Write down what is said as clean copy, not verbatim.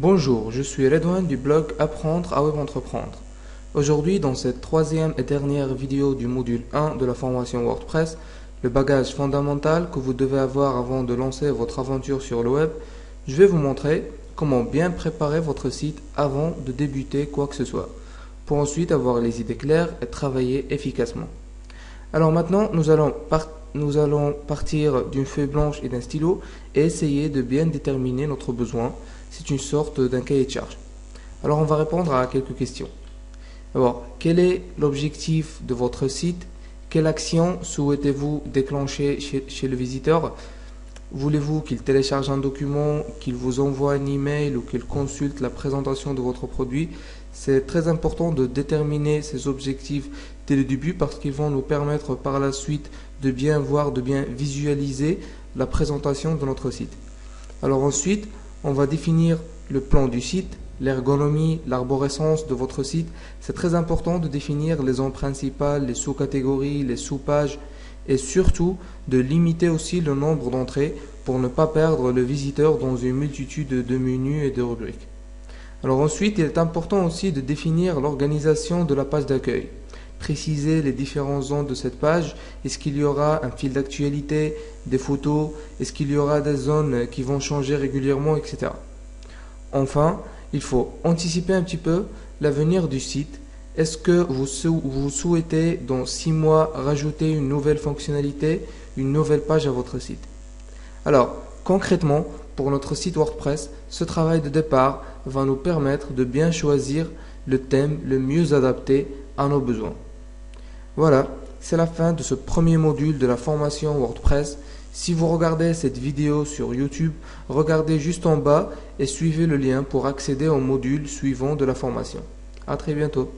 Bonjour, je suis Redouane du blog Apprendre à Web Entreprendre. Aujourd'hui, dans cette troisième et dernière vidéo du module 1 de la formation WordPress, le bagage fondamental que vous devez avoir avant de lancer votre aventure sur le web, je vais vous montrer comment bien préparer votre site avant de débuter quoi que ce soit, pour ensuite avoir les idées claires et travailler efficacement. Alors maintenant, nous allons partir d'une feuille blanche et d'un stylo et essayer de bien déterminer notre besoin. C'est une sorte d'un cahier de charge. Alors on va répondre à quelques questions. D'abord, quel est l'objectif de votre site? Quelle action souhaitez-vous déclencher chez le visiteur? Voulez-vous qu'il télécharge un document, qu'il vous envoie un email ou qu'il consulte la présentation de votre produit? C'est très important de déterminer ces objectifs dès le début parce qu'ils vont nous permettre par la suite de bien voir, de bien visualiser la présentation de notre site. Alors ensuite, on va définir le plan du site, l'ergonomie, l'arborescence de votre site. C'est très important de définir les zones principales, les sous-catégories, les sous-pages et surtout de limiter aussi le nombre d'entrées pour ne pas perdre le visiteur dans une multitude de menus et de rubriques. Alors ensuite, il est important aussi de définir l'organisation de la page d'accueil. Préciser les différentes zones de cette page. Est-ce qu'il y aura un fil d'actualité, des photos? Est-ce qu'il y aura des zones qui vont changer régulièrement, etc. Enfin, il faut anticiper un petit peu l'avenir du site. Est-ce que vous souhaitez dans 6 mois rajouter une nouvelle fonctionnalité, une nouvelle page à votre site? Alors, concrètement, pour notre site WordPress, ce travail de départ va nous permettre de bien choisir le thème le mieux adapté à nos besoins. Voilà, c'est la fin de ce premier module de la formation WordPress. Si vous regardez cette vidéo sur YouTube, regardez juste en bas et suivez le lien pour accéder au module suivant de la formation. À très bientôt.